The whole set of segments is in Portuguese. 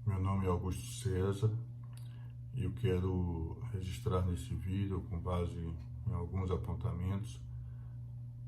Meu nome é Augusto César e eu quero registrar nesse vídeo, com base em alguns apontamentos,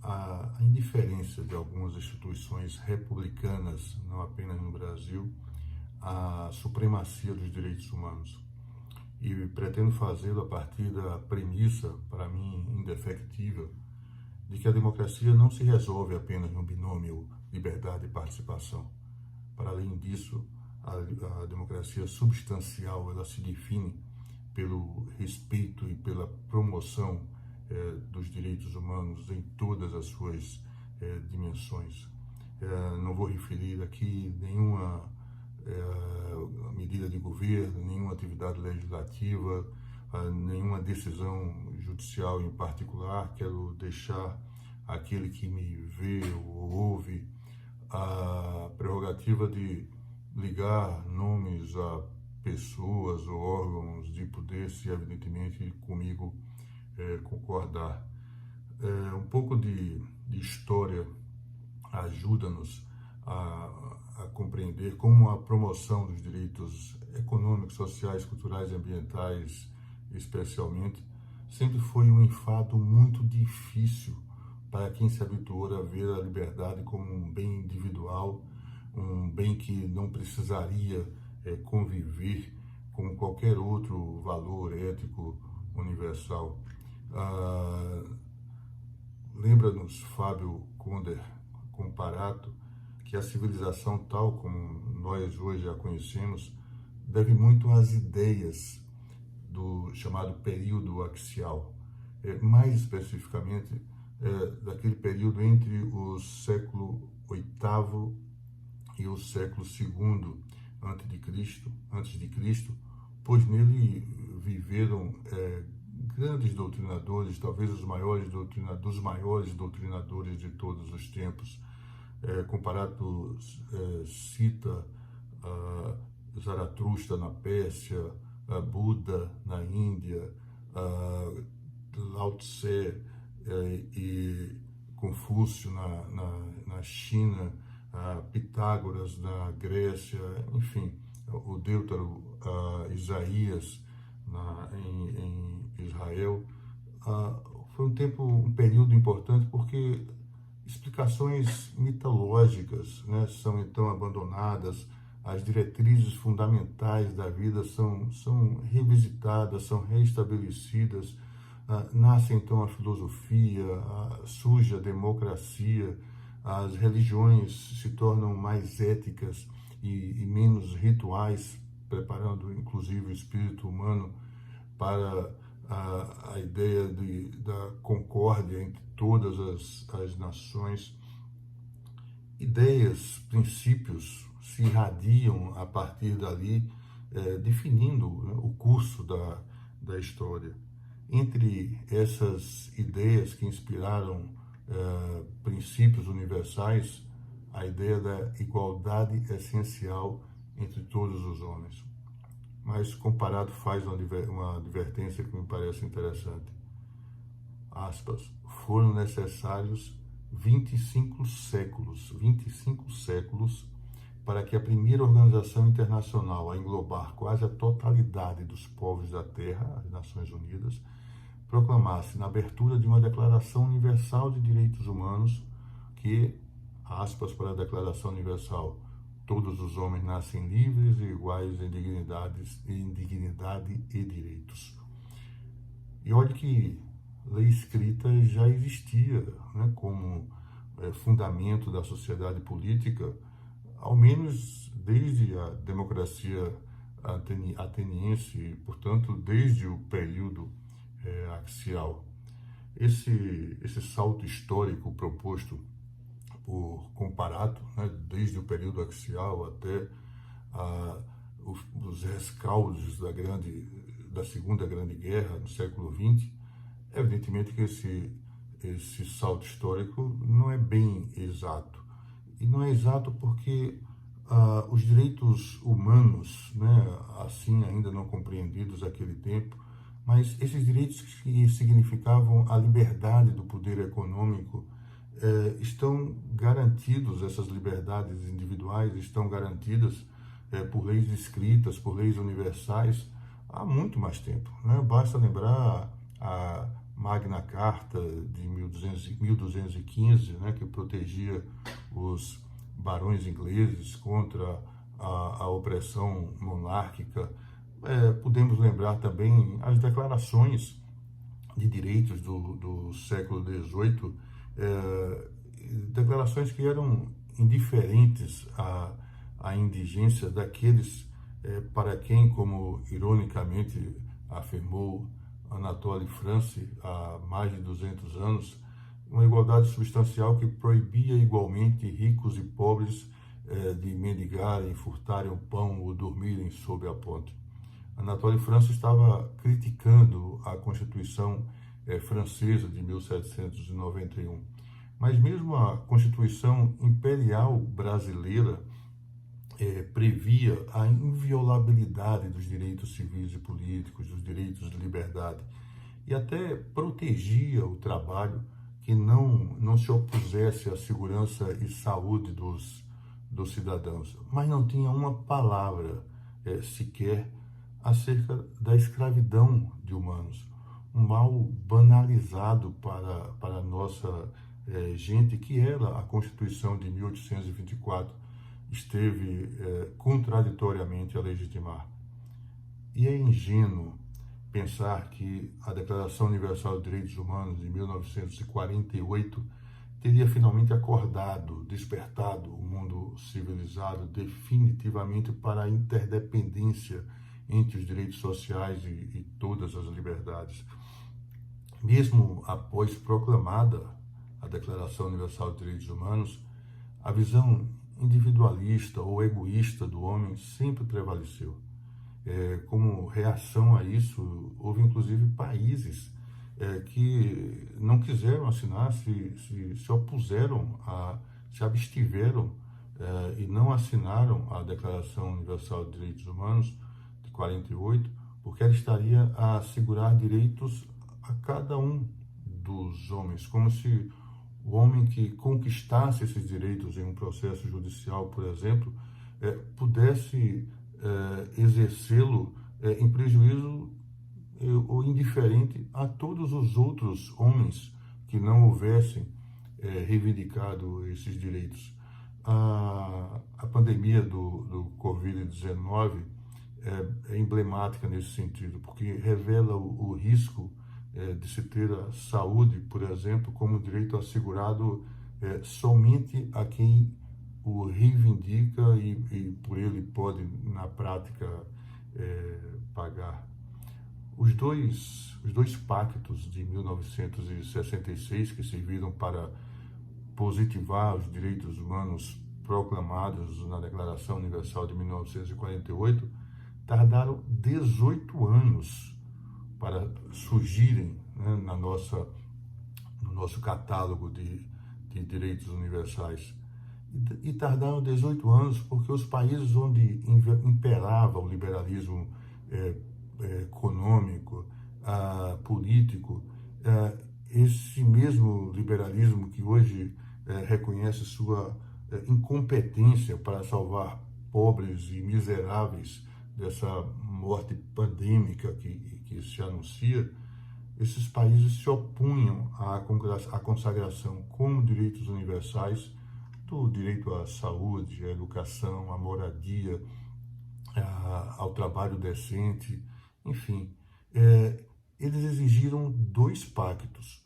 a indiferença de algumas instituições republicanas, não apenas no Brasil, à supremacia dos direitos humanos. E pretendo fazê-lo a partir da premissa, para mim indefectível, de que a democracia não se resolve apenas no binômio liberdade e participação. Para além disso, a democracia substancial ela se define pelo respeito e pela promoção dos direitos humanos em todas as suas dimensões. Não vou referir aqui nenhuma medida de governo, nenhuma atividade legislativa, nenhuma decisão judicial em particular. Quero deixar àquele que me vê ou ouve a prerrogativa de ligar nomes a pessoas ou órgãos de poder, se evidentemente comigo concordar. Um pouco de história ajuda-nos a compreender como a promoção dos direitos econômicos, sociais, culturais e ambientais, especialmente, sempre foi um enfado muito difícil para quem se habituou a ver a liberdade como um bem individual, um bem que não precisaria conviver com qualquer outro valor ético universal. Lembra-nos Fábio Conder Comparato que a civilização tal como nós hoje a conhecemos deve muito às ideias do chamado período axial, mais especificamente daquele período entre o século VIII e o século II antes de Cristo, pois nele viveram grandes doutrinadores, talvez dos maiores doutrinadores de todos os tempos. Comparato cita Zaratustra na Pérsia, Buda na Índia, Lao Tse e Confúcio na China, Pitágoras na Grécia, enfim, o Deutero Isaías em Israel. Foi um período importante porque explicações mitológicas, né, são então abandonadas, as diretrizes fundamentais da vida são revisitadas, são reestabelecidas, nasce então a filosofia, surge a democracia, as religiões se tornam mais éticas e menos rituais, preparando inclusive o espírito humano para a ideia da concórdia entre todas as nações. Ideias, princípios se irradiam a partir dali, definindo, né, o curso da história. Entre essas ideias que inspiraram princípios universais, a ideia da igualdade essencial entre todos os homens. Mas Comparato faz uma advertência que me parece interessante. Aspas, foram necessários 25 séculos para que a primeira organização internacional a englobar quase a totalidade dos povos da Terra, as Nações Unidas, proclamasse na abertura de uma Declaração Universal de Direitos Humanos que, aspas para a Declaração Universal, todos os homens nascem livres e iguais em dignidade e direitos. E olha que lei escrita já existia, né, como fundamento da sociedade política, ao menos desde a democracia ateniense, portanto, desde o período axial. Esse salto histórico proposto por Comparato, né, desde o período axial até os rescaldos da Segunda Grande Guerra, no século XX, evidentemente que esse salto histórico não é bem exato. E não é exato porque os direitos humanos, né, assim ainda não compreendidos naquele tempo, mas esses direitos que significavam a liberdade do poder econômico, estão garantidos, essas liberdades individuais estão garantidas por leis escritas, por leis universais, há muito mais tempo, né? Basta lembrar a Magna Carta de 1215, né, que protegia os barões ingleses contra a opressão monárquica. Podemos lembrar também as declarações de direitos do século XVIII, declarações que eram indiferentes à indigência daqueles para quem, como ironicamente afirmou Anatole France há mais de 200 anos, uma igualdade substancial que proibia igualmente ricos e pobres de mendigarem, furtarem o pão ou dormirem sob a ponte. Anatole France estava criticando a Constituição francesa de 1791. Mas mesmo a Constituição Imperial brasileira previa a inviolabilidade dos direitos civis e políticos, dos direitos de liberdade, e até protegia o trabalho que não se opusesse à segurança e saúde dos cidadãos. Mas não tinha uma palavra sequer acerca da escravidão de humanos, um mal banalizado para a nossa gente, que era a Constituição de 1824, esteve contraditoriamente a legitimar. E é ingênuo pensar que a Declaração Universal de Direitos Humanos de 1948 teria finalmente acordado, despertado o mundo civilizado definitivamente para a interdependência entre os direitos sociais e todas as liberdades. Mesmo após proclamada a Declaração Universal de Direitos Humanos, a visão individualista ou egoísta do homem sempre prevaleceu. Como reação a isso, houve inclusive países que não quiseram assinar, se opuseram, se abstiveram e não assinaram a Declaração Universal de Direitos Humanos de 48, porque ela estaria a assegurar direitos a cada um dos homens, como se o homem que conquistasse esses direitos em um processo judicial, por exemplo, pudesse exercê-lo em prejuízo ou indiferente a todos os outros homens que não houvessem reivindicado esses direitos. A pandemia do Covid-19 é emblemática nesse sentido, porque revela o risco de se ter a saúde, por exemplo, como direito assegurado somente a quem o reivindica e por ele pode, na prática, pagar. Os dois pactos de 1966, que serviram para positivar os direitos humanos proclamados na Declaração Universal de 1948, tardaram 18 anos para surgirem, né, no nosso catálogo de direitos universais. E tardaram 18 anos porque os países onde imperava o liberalismo econômico, político, esse mesmo liberalismo que hoje reconhece sua incompetência para salvar pobres e miseráveis dessa morte pandêmica que se anuncia, esses países se opunham à consagração como direitos universais do direito à saúde, à educação, à moradia, ao trabalho decente, enfim. Eles exigiram dois pactos.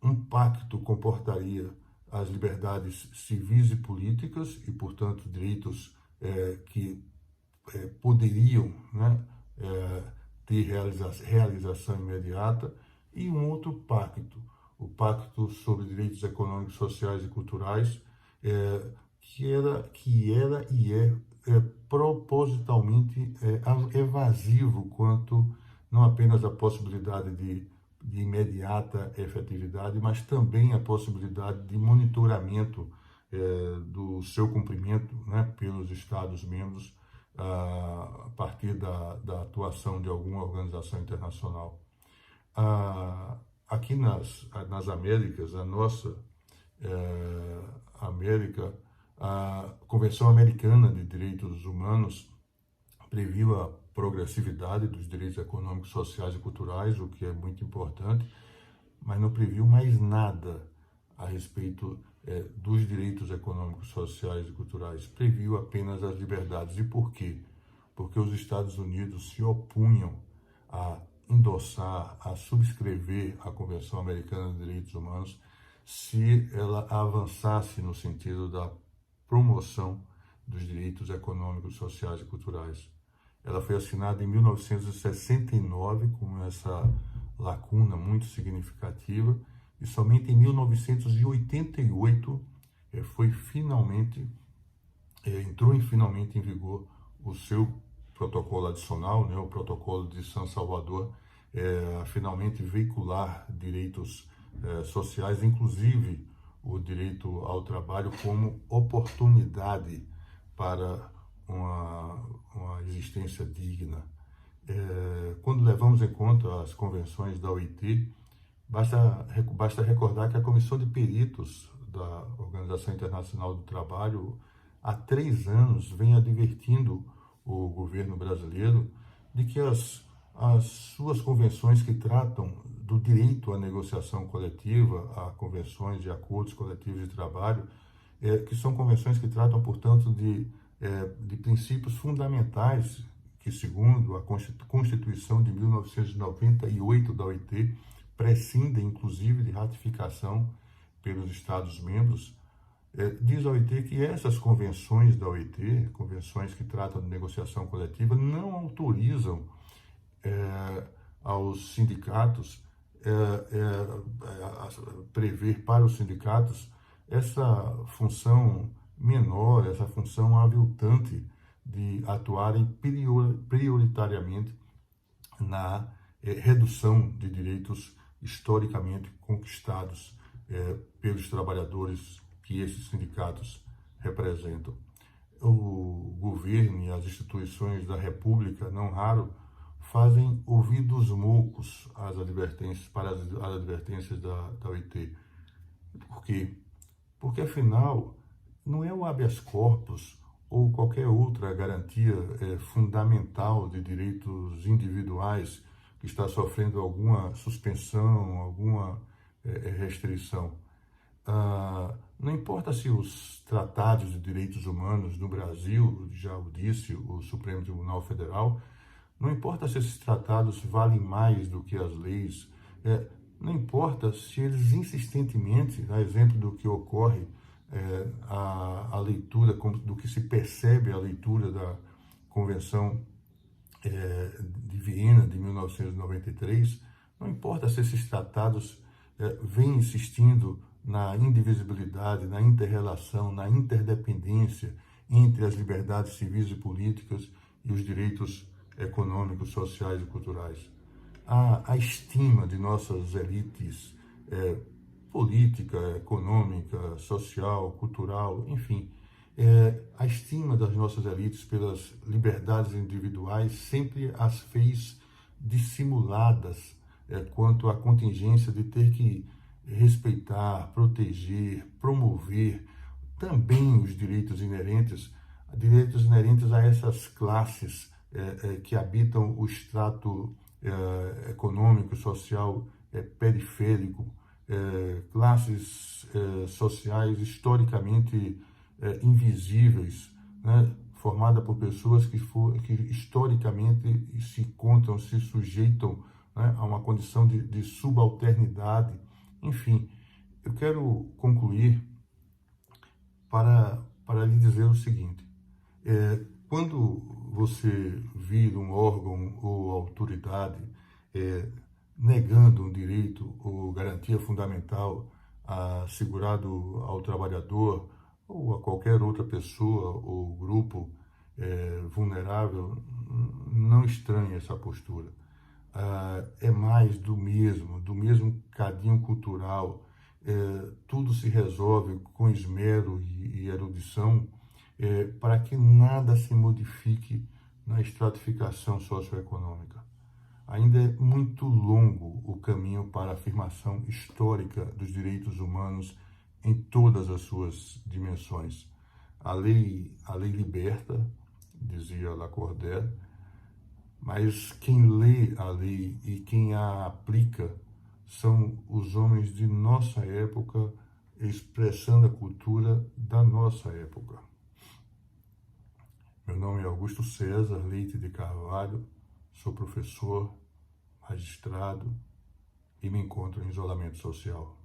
Um pacto comportaria as liberdades civis e políticas e, portanto, direitos que poderiam, né, ter realização imediata, e um outro pacto, o Pacto sobre Direitos Econômicos, Sociais e Culturais, que era e é propositalmente evasivo quanto não apenas à possibilidade de imediata efetividade, mas também a possibilidade de monitoramento do seu cumprimento, né, pelos Estados-membros a partir da atuação de alguma organização internacional. Aqui nas Américas, a nossa América, a Convenção Americana de Direitos Humanos previu a progressividade dos direitos econômicos, sociais e culturais, o que é muito importante, mas não previu mais nada a respeito dos direitos econômicos, sociais e culturais. Previu apenas as liberdades. E por quê? Porque os Estados Unidos se opunham a endossar, a subscrever a Convenção Americana de Direitos Humanos se ela avançasse no sentido da promoção dos direitos econômicos, sociais e culturais. Ela foi assinada em 1969 com essa lacuna muito significativa e somente em 1988 entrou finalmente em vigor o seu protocolo adicional, né, o Protocolo de San Salvador, a finalmente veicular direitos sociais, inclusive o direito ao trabalho como oportunidade para uma existência digna. Quando levamos em conta as convenções da OIT, basta recordar que a Comissão de Peritos da Organização Internacional do Trabalho há 3 anos vem advertindo o governo brasileiro de que as suas convenções que tratam do direito à negociação coletiva, a convenções de acordos coletivos de trabalho, que são convenções que tratam, portanto, de princípios fundamentais que, segundo a Constituição de 1998 da OIT, prescindem, inclusive, de ratificação pelos Estados-membros. Diz a OIT que essas convenções da OIT, convenções que tratam de negociação coletiva, não autorizam aos sindicatos prever para os sindicatos essa função menor, essa função aviltante de atuarem prioritariamente na redução de direitos historicamente conquistados pelos trabalhadores que esses sindicatos representam. O governo e as instituições da República, não raro, fazem ouvidos moucos às advertências, para as advertências da OIT. Por quê? Porque, afinal, não é o habeas corpus ou qualquer outra garantia fundamental de direitos individuais que está sofrendo alguma suspensão, alguma restrição. Não importa se os tratados de direitos humanos no Brasil, já o disse o Supremo Tribunal Federal, não importa se esses tratados valem mais do que as leis, não importa se eles insistentemente, a exemplo do que ocorre, a leitura, do que se percebe a leitura da Convenção de Viena de 1993, não importa se esses tratados vêm insistindo na indivisibilidade, na inter-relação, na interdependência entre as liberdades civis e políticas e os direitos econômicos, sociais e culturais. A estima de nossas elites política, econômica, social, cultural, enfim, a estima das nossas elites pelas liberdades individuais sempre as fez dissimuladas quanto à contingência de ter que respeitar, proteger, promover também os direitos inerentes a essas classes que habitam o estrato econômico, social periférico, classes sociais historicamente invisíveis, né, formada por pessoas que historicamente se sujeitam, né, a uma condição de subalternidade. Enfim, eu quero concluir para lhe dizer o seguinte: quando você vir um órgão ou autoridade negando um direito ou garantia fundamental assegurado ao trabalhador ou a qualquer outra pessoa ou grupo vulnerável, não estranhe essa postura. É mais do mesmo cadinho cultural. Tudo se resolve com esmero e erudição para que nada se modifique na estratificação socioeconômica. Ainda é muito longo o caminho para a afirmação histórica dos direitos humanos em todas as suas dimensões. A lei liberta, dizia Lacordaire, mas quem lê a lei e quem a aplica são os homens de nossa época, expressando a cultura da nossa época. Meu nome é Augusto César Leite de Carvalho, sou professor, magistrado e me encontro em isolamento social.